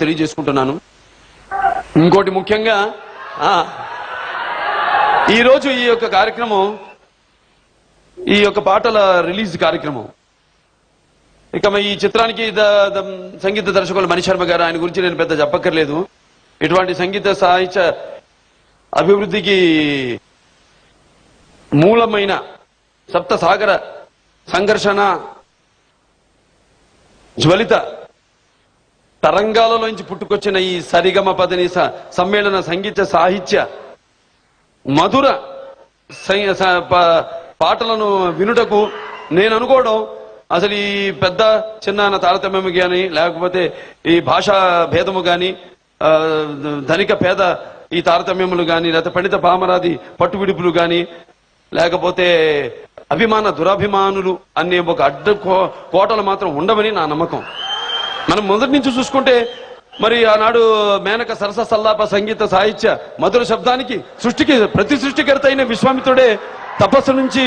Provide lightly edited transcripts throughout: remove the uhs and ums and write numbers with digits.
తెలియజేసుకుంటున్నాను. ఇంకోటి ముఖ్యంగా ఈరోజు ఈ యొక్క కార్యక్రమం, ఈ యొక్క పాటల రిలీజ్ కార్యక్రమం, ఇక ఈ చిత్రానికి సంగీత దర్శకులు మణిశర్మ గారు, ఆయన గురించి నేను పెద్ద చెప్పక్కర్లేదు. ఇటువంటి సంగీత సాహిత్య అభివృద్ధికి మూలమైన సప్త సాగర సంఘర్షణ జ్వలిత తరంగాలలోంచి పుట్టుకొచ్చిన ఈ సరిగమ పదని సమ్మేళన సంగీత సాహిత్య మధుర పాటలను వినుటకు నేను అనుకోవడం, అసలు ఈ పెద్ద చిన్న తారతమ్యము కానీ, లేకపోతే ఈ భాషా భేదము కానీ, ధనిక పేద ఈ తారతమ్యములు కానీ, లేకపోతే పండిత పామరాది పట్టువిడుపులు కానీ, లేకపోతే అభిమాన దురభిమానులు అనే ఒక అడ్డు కోటలు మాత్రం ఉండవని నా నమ్మకం. మనం మొదటి నుంచి చూసుకుంటే మరి ఆనాడు మేనక సరస సల్లాప సంగీత సాహిత్య మధుర శబ్దానికి ప్రతి సృష్టికర్త అయిన విశ్వామిత్రుడే తపస్సు నుంచి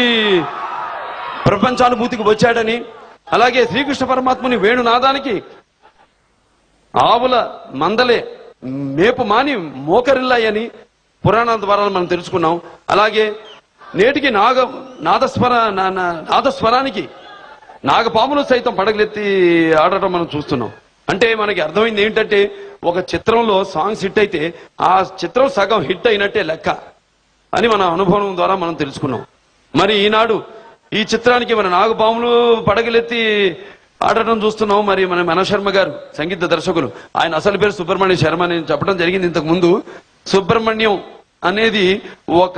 ప్రపంచానుభూతికి వచ్చాడని, అలాగే శ్రీకృష్ణ పరమాత్ముని వేణునాదానికి ఆవుల మందలే మేపు మాని మోకరిల్లాయని పురాణాల ద్వారా మనం తెలుసుకున్నాం. అలాగే నేటికి నాదస్వరానికి నాగపాములు సైతం పడగలెత్తి ఆడటం మనం చూస్తున్నాం. అంటే మనకి అర్థమైంది ఏంటంటే, ఒక చిత్రంలో సాంగ్స్ హిట్ అయితే ఆ చిత్రం సగం హిట్ అయినట్టే లెక్క అని మన అనుభవం ద్వారా మనం తెలుసుకున్నాం. మరి ఈనాడు ఈ చిత్రానికి మన నాగపాములు పడగలెత్తి ఆడటం చూస్తున్నాం. మరి మన మణిశర్మ గారు సంగీత దర్శకులు, ఆయన అసలు పేరు సుబ్రహ్మణ్య శర్మ అని చెప్పడం జరిగింది ఇంతకు ముందు. సుబ్రహ్మణ్యం అనేది ఒక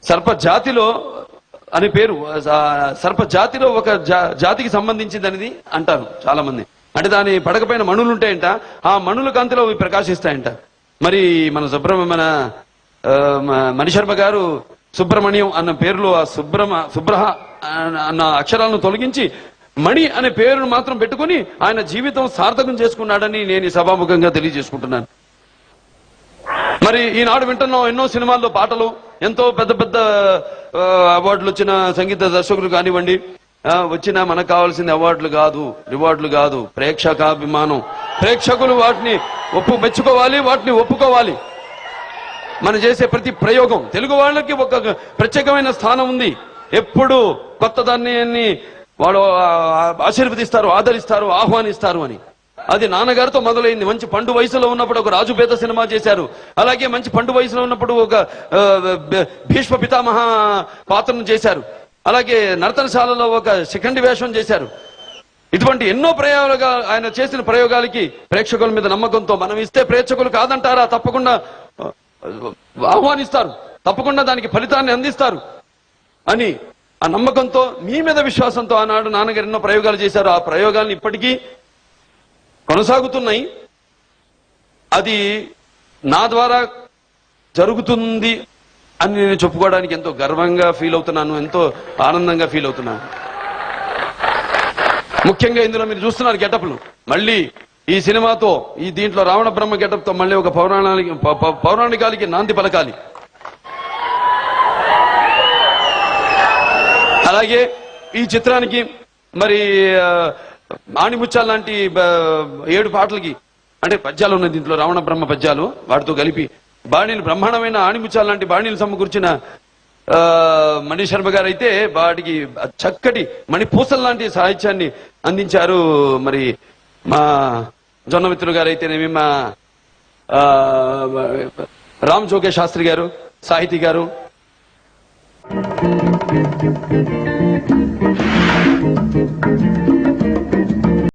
సర్పజాతిలో అని పేరు, సర్పజాతిలో ఒక జాతికి సంబంధించింది అనేది అంటారు చాలా మంది. అంటే దాని పడకపైన మణులు ఉంటాయంట, ఆ మణుల కాంతిలో ప్రకాశిస్తాయంట. మరి మన మణిశర్మ గారు సుబ్రహ్మణ్యం అన్న పేరులో ఆ శుభ్రహ అన్న అక్షరాలను తొలగించి మణి అనే పేరును మాత్రం పెట్టుకుని ఆయన జీవితం సార్థకం చేసుకున్నాడని నేను ఈ సభాముఖంగా తెలియజేసుకుంటున్నాను. మరి ఈనాడు వింటున్నాం ఎన్నో సినిమాల్లో పాటలు, ఎంతో పెద్ద పెద్ద అవార్డులు వచ్చిన సంగీత దర్శకులు కానివ్వండి, వచ్చినా మనకు కావాల్సిన అవార్డులు కాదు, రివార్డులు కాదు, ప్రేక్షకాభిమానం. ప్రేక్షకులు వాటిని మెచ్చుకోవాలి, వాటిని ఒప్పుకోవాలి. మనం చేసే ప్రతి ప్రయోగం తెలుగు వాళ్ళకి ఒక ప్రత్యేకమైన స్థానం ఉంది. ఎప్పుడు కొత్త దాన్ని వాళ్ళు ఆశీర్వదిస్తారు, ఆదరిస్తారు, ఆహ్వానిస్తారు అని. అది నాన్నగారితో మొదలైంది. మంచి పండు వయసులో ఉన్నప్పుడు ఒక రాజుపేద సినిమా చేశారు. అలాగే మంచి పండు వయసులో ఉన్నప్పుడు ఒక భీష్మ పితామహ పాత్రను చేశారు. అలాగే నర్తనశాలలో ఒక శిఖండి వేషం చేశారు. ఇటువంటి ఎన్నో ప్రయోగాలుగా ఆయన చేసిన ప్రయోగాలకి ప్రేక్షకుల మీద నమ్మకంతో మనం ఇస్తే ప్రేక్షకులు కాదంటారా, తప్పకుండా ఆహ్వానిస్తారు, తప్పకుండా దానికి ఫలితాన్ని అందిస్తారు అని ఆ నమ్మకంతో, మీ మీద విశ్వాసంతో ఆనాడు నాన్నగారు ఎన్నో ప్రయోగాలు చేశారు. ఆ ప్రయోగాలను ఇప్పటికీ కొనసాగుతున్నాయి. అది నా ద్వారా జరుగుతుంది అని నేను చెప్పుకోవడానికి ఎంతో గర్వంగా ఫీల్ అవుతున్నాను, ఎంతో ఆనందంగా ఫీల్ అవుతున్నాను. ముఖ్యంగా ఇందులో మీరు చూస్తున్నారు గెటప్లు. మళ్ళీ ఈ సినిమాతో, ఈ దీంట్లో రావణ బ్రహ్మ గెటప్ తో మళ్ళీ ఒక పౌరాణికాలకి నాంది పలకాలి. అలాగే ఈ చిత్రానికి మరి ఆణిముత్యాలు లాంటి 7 పాటలకి, అంటే పద్యాలు ఉన్నాయి దీంట్లో, రావణ బ్రహ్మ పద్యాలు, వాటితో కలిపి బాణీలు, బ్రహ్మాండమైన ఆణిముత్యాలు లాంటి బాణీలు సమకూర్చిన మణిశర్మ గారు అయితే వాటికి చక్కటి మణిపూసల్ లాంటి సాహిత్యాన్ని అందించారు. మరి మా జొన్నమిత్రులు గారు అయితేనేమి, మా రామ్ జోగే శాస్త్రి గారు సాహితీ గారు.